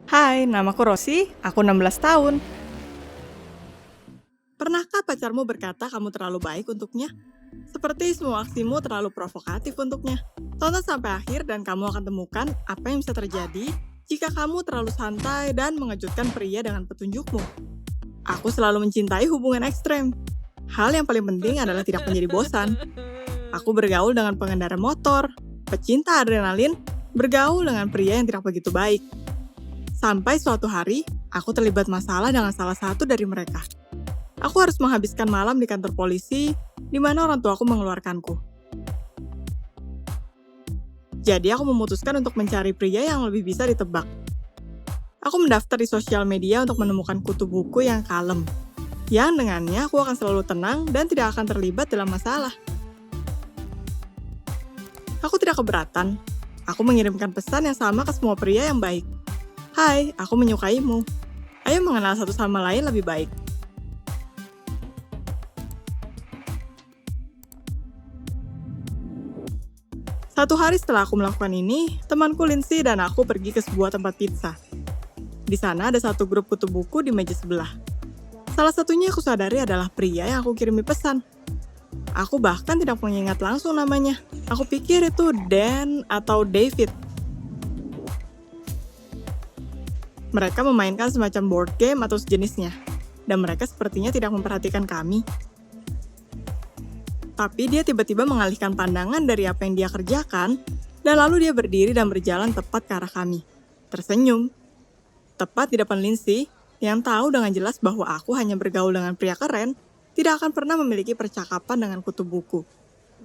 Hai, namaku Rosi, aku 16 tahun. Pernahkah pacarmu berkata kamu terlalu baik untuknya? Seperti semua aksimu terlalu provokatif untuknya. Tonton sampai akhir dan kamu akan temukan apa yang bisa terjadi jika kamu terlalu santai dan mengejutkan pria dengan petunjukmu. Aku selalu mencintai hubungan ekstrem. Hal yang paling penting adalah tidak menjadi bosan. Aku bergaul dengan pengendara motor, pecinta adrenalin, bergaul dengan pria yang tidak begitu baik. Sampai suatu hari, aku terlibat masalah dengan salah satu dari mereka. Aku harus menghabiskan malam di kantor polisi, di mana orang tuaku mengeluarkanku. Jadi aku memutuskan untuk mencari pria yang lebih bisa ditebak. Aku mendaftar di sosial media untuk menemukan kutu buku yang kalem, yang dengannya aku akan selalu tenang dan tidak akan terlibat dalam masalah. Aku tidak keberatan. Aku mengirimkan pesan yang sama ke semua pria yang baik. Hai, aku menyukaimu. Ayo mengenal satu sama lain lebih baik. Satu hari setelah aku melakukan ini, temanku Lindsay dan aku pergi ke sebuah tempat pizza. Di sana ada satu grup kutu buku di meja sebelah. Salah satunya aku sadari adalah pria yang aku kirimi pesan. Aku bahkan tidak mengingat langsung namanya. Aku pikir itu Dan atau David. Mereka memainkan semacam board game atau sejenisnya. Dan mereka sepertinya tidak memperhatikan kami. Tapi dia tiba-tiba mengalihkan pandangan dari apa yang dia kerjakan, dan lalu dia berdiri dan berjalan tepat ke arah kami. Tersenyum. Tepat di depan Lindsay, yang tahu dengan jelas bahwa aku hanya bergaul dengan pria keren, tidak akan pernah memiliki percakapan dengan kutu buku.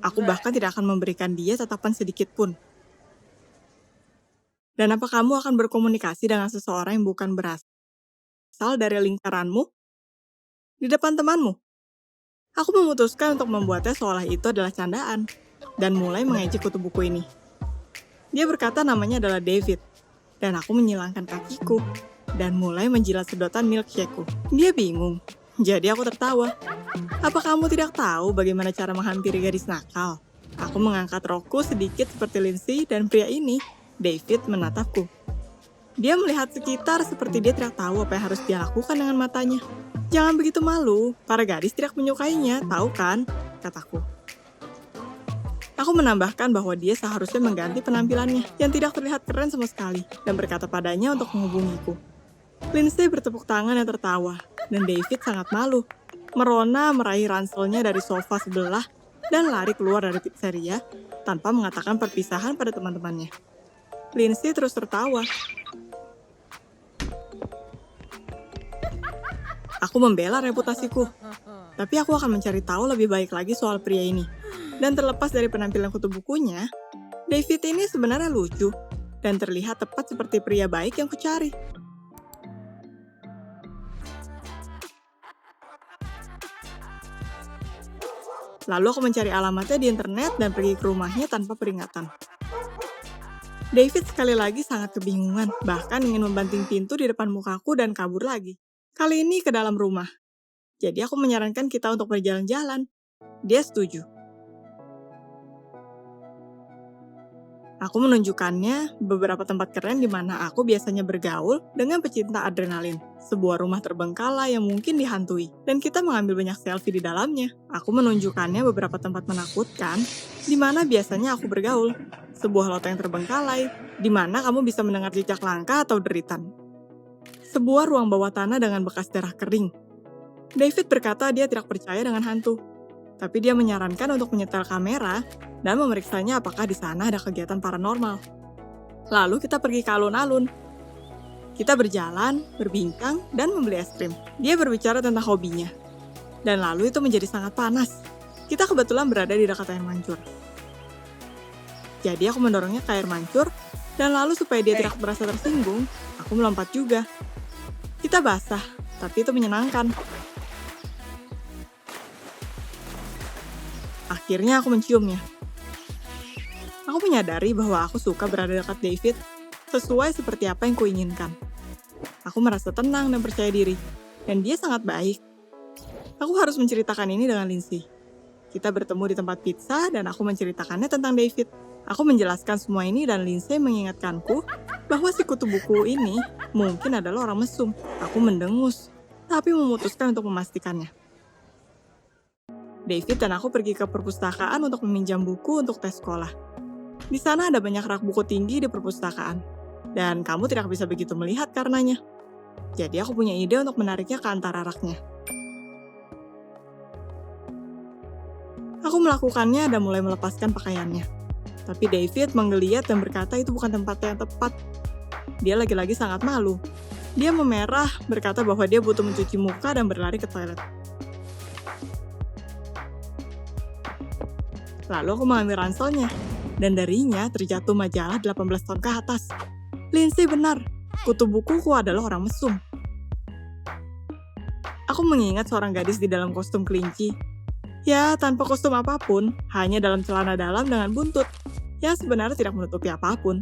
Aku bahkan tidak akan memberikan dia tatapan sedikit pun. Dan apa kamu akan berkomunikasi dengan seseorang yang bukan berasal dari lingkaranmu? Di depan temanmu? Aku memutuskan untuk membuatnya seolah itu adalah candaan, dan mulai mengejek kutu buku ini. Dia berkata namanya adalah David, dan aku menyilangkan kakiku, dan mulai menjilat sedotan milkshake-ku. Dia bingung, jadi aku tertawa. Apa kamu tidak tahu bagaimana cara menghampiri gadis nakal? Aku mengangkat rokku sedikit seperti Lindsay, dan pria ini, David, menatapku. Dia melihat sekitar seperti dia tidak tahu apa yang harus dia lakukan dengan matanya. Jangan begitu malu, para gadis tidak menyukainya, tahu kan? Kataku. Aku menambahkan bahwa dia seharusnya mengganti penampilannya, yang tidak terlihat keren sama sekali, dan berkata padanya untuk menghubungiku. Lindsay bertepuk tangan dan tertawa, dan David sangat malu. Merona meraih ranselnya dari sofa sebelah, dan lari keluar dari pizzeria, tanpa mengatakan perpisahan pada teman-temannya. Lindsay terus tertawa. Aku membela reputasiku, tapi aku akan mencari tahu lebih baik lagi soal pria ini. Dan terlepas dari penampilan kutu bukunya, David ini sebenarnya lucu dan terlihat tepat seperti pria baik yang kucari. Lalu aku mencari alamatnya di internet dan pergi ke rumahnya tanpa peringatan. David sekali lagi sangat kebingungan, bahkan ingin membanting pintu di depan mukaku dan kabur lagi. Kali ini ke dalam rumah. Jadi aku menyarankan kita untuk berjalan-jalan. Dia setuju. Aku menunjukkannya beberapa tempat keren di mana aku biasanya bergaul dengan pecinta adrenalin. Sebuah rumah terbengkalai yang mungkin dihantui, dan kita mengambil banyak selfie di dalamnya. Aku menunjukkannya beberapa tempat menakutkan di mana biasanya aku bergaul. Sebuah loteng terbengkalai, di mana kamu bisa mendengar jejak langkah atau deritan. Sebuah ruang bawah tanah dengan bekas darah kering. David berkata dia tidak percaya dengan hantu, tapi dia menyarankan untuk menyetel kamera dan memeriksanya apakah di sana ada kegiatan paranormal. Lalu kita pergi ke alun-alun. Kita berjalan, berbincang, dan membeli es krim. Dia berbicara tentang hobinya. Dan lalu itu menjadi sangat panas. Kita kebetulan berada di dekat air mancur. Jadi aku mendorongnya ke air mancur, dan lalu supaya dia tidak merasa tersinggung, aku melompat juga. Kita basah, tapi itu menyenangkan. Akhirnya aku menciumnya. Aku menyadari bahwa aku suka berada dekat David, sesuai seperti apa yang kuinginkan. Aku merasa tenang dan percaya diri, dan dia sangat baik. Aku harus menceritakan ini dengan Lindsay. Kita bertemu di tempat pizza, dan aku menceritakannya tentang David. Aku menjelaskan semua ini dan Lindsay mengingatkanku bahwa si kutu buku ini mungkin adalah orang mesum. Aku mendengus, tapi memutuskan untuk memastikannya. David dan aku pergi ke perpustakaan untuk meminjam buku untuk tes sekolah. Di sana ada banyak rak buku tinggi di perpustakaan, dan kamu tidak bisa begitu melihat karenanya. Jadi aku punya ide untuk menariknya ke antara raknya. Aku melakukannya dan mulai melepaskan pakaiannya. Tapi David menggeliat dan berkata itu bukan tempat yang tepat. Dia lagi-lagi sangat malu. Dia memerah, berkata bahwa dia butuh mencuci muka dan berlari ke toilet. Lalu aku mengambil ranselnya, dan darinya terjatuh majalah 18 tahun ke atas. Lindsay benar, kutu bukuku adalah orang mesum. Aku mengingat seorang gadis di dalam kostum kelinci. Ya, tanpa kostum apapun, hanya dalam celana dalam dengan buntut, yang sebenarnya tidak menutupi apapun.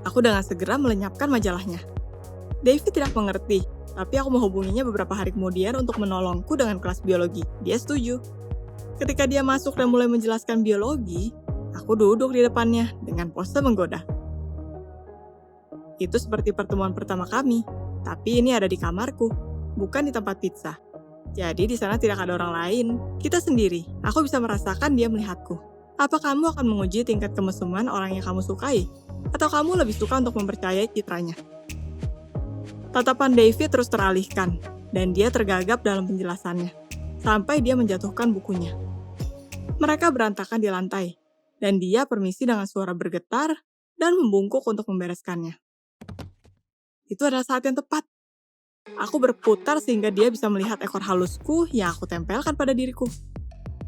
Aku dengan segera melenyapkan majalahnya. David tidak mengerti, tapi aku menghubunginya beberapa hari kemudian untuk menolongku dengan kelas biologi. Dia setuju. Ketika dia masuk dan mulai menjelaskan biologi, aku duduk di depannya dengan pose menggoda. Itu seperti pertemuan pertama kami, tapi ini ada di kamarku, bukan di tempat pizza. Jadi di sana tidak ada orang lain, kita sendiri. Aku bisa merasakan dia melihatku. Apa kamu akan menguji tingkat kemesuman orang yang kamu sukai? Atau kamu lebih suka untuk mempercayai citranya? Tatapan David terus teralihkan, dan dia tergagap dalam penjelasannya, sampai dia menjatuhkan bukunya. Mereka berantakan di lantai, dan dia permisi dengan suara bergetar dan membungkuk untuk membereskannya. Itu adalah saat yang tepat. Aku berputar sehingga dia bisa melihat ekor halusku yang aku tempelkan pada diriku.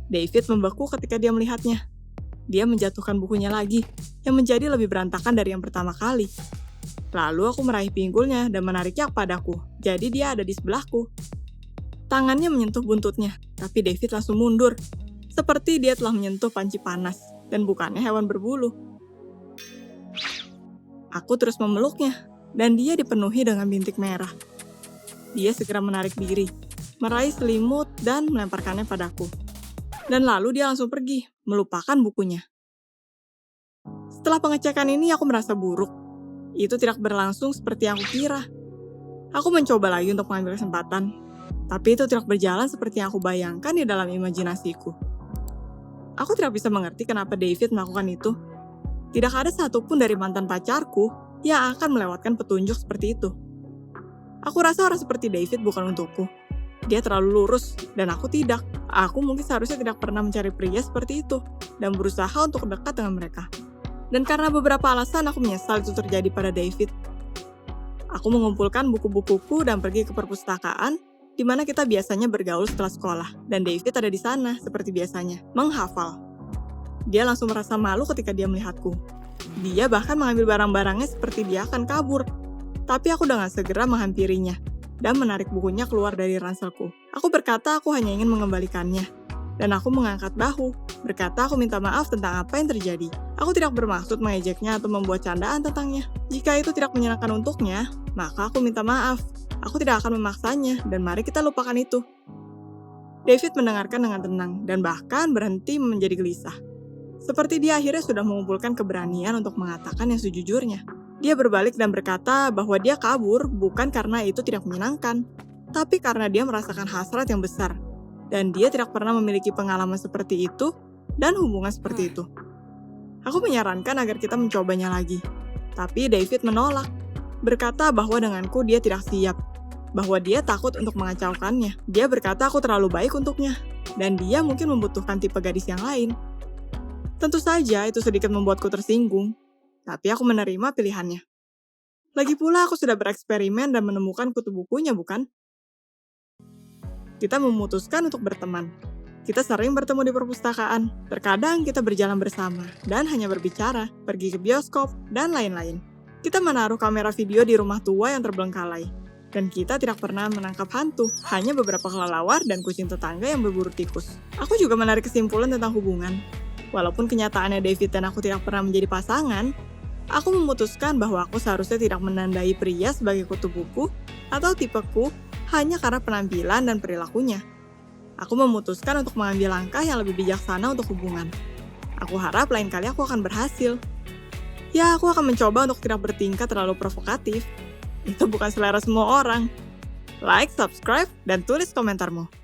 David membeku ketika dia melihatnya. Dia menjatuhkan bukunya lagi, yang menjadi lebih berantakan dari yang pertama kali. Lalu aku meraih pinggulnya dan menariknya padaku, jadi dia ada di sebelahku. Tangannya menyentuh buntutnya, tapi David langsung mundur, seperti dia telah menyentuh panci panas, dan bukannya hewan berbulu. Aku terus memeluknya, dan dia dipenuhi dengan bintik merah. Dia segera menarik diri, meraih selimut dan melemparkannya padaku. Dan lalu dia langsung pergi, melupakan bukunya. Setelah pengecekan ini, aku merasa buruk. Itu tidak berlangsung seperti yang aku kira. Aku mencoba lagi untuk mengambil kesempatan, tapi itu tidak berjalan seperti yang aku bayangkan di dalam imajinasiku. Aku tidak bisa mengerti kenapa David melakukan itu. Tidak ada satupun dari mantan pacarku yang akan melewatkan petunjuk seperti itu. Aku rasa orang seperti David bukan untukku. Dia terlalu lurus, dan aku tidak. Aku mungkin seharusnya tidak pernah mencari pria seperti itu, dan berusaha untuk dekat dengan mereka. Dan karena beberapa alasan, aku menyesal itu terjadi pada David. Aku mengumpulkan buku-bukuku dan pergi ke perpustakaan, di mana kita biasanya bergaul setelah sekolah, dan David ada di sana, seperti biasanya, menghafal. Dia langsung merasa malu ketika dia melihatku. Dia bahkan mengambil barang-barangnya seperti dia akan kabur. Tapi aku dengan segera menghampirinya, dan menarik bukunya keluar dari ranselku. Aku berkata aku hanya ingin mengembalikannya. Dan aku mengangkat bahu, berkata aku minta maaf tentang apa yang terjadi. Aku tidak bermaksud mengejeknya atau membuat candaan tentangnya. Jika itu tidak menyenangkan untuknya, maka aku minta maaf. Aku tidak akan memaksanya, dan mari kita lupakan itu. David mendengarkan dengan tenang, dan bahkan berhenti menjadi gelisah. Seperti dia akhirnya sudah mengumpulkan keberanian untuk mengatakan yang sejujurnya. Dia berbalik dan berkata bahwa dia kabur bukan karena itu tidak menyenangkan, tapi karena dia merasakan hasrat yang besar, dan dia tidak pernah memiliki pengalaman seperti itu dan hubungan seperti itu. Aku menyarankan agar kita mencobanya lagi, tapi David menolak, berkata bahwa denganku dia tidak siap, bahwa dia takut untuk mengacaukannya. Dia berkata aku terlalu baik untuknya, dan dia mungkin membutuhkan tipe gadis yang lain. Tentu saja itu sedikit membuatku tersinggung, tapi aku menerima pilihannya. Lagi pula aku sudah bereksperimen dan menemukan kutu bukunya, bukan? Kita memutuskan untuk berteman. Kita sering bertemu di perpustakaan, terkadang kita berjalan bersama, dan hanya berbicara, pergi ke bioskop, dan lain-lain. Kita menaruh kamera video di rumah tua yang terbengkalai, dan kita tidak pernah menangkap hantu, hanya beberapa kelelawar dan kucing tetangga yang berburu tikus. Aku juga menarik kesimpulan tentang hubungan. Walaupun kenyataannya David dan aku tidak pernah menjadi pasangan, aku memutuskan bahwa aku seharusnya tidak menandai pria sebagai kutu buku atau tipeku hanya karena penampilan dan perilakunya. Aku memutuskan untuk mengambil langkah yang lebih bijaksana untuk hubungan. Aku harap lain kali aku akan berhasil. Ya, aku akan mencoba untuk tidak bertingkah terlalu provokatif. Itu bukan selera semua orang. Like, subscribe, dan tulis komentarmu.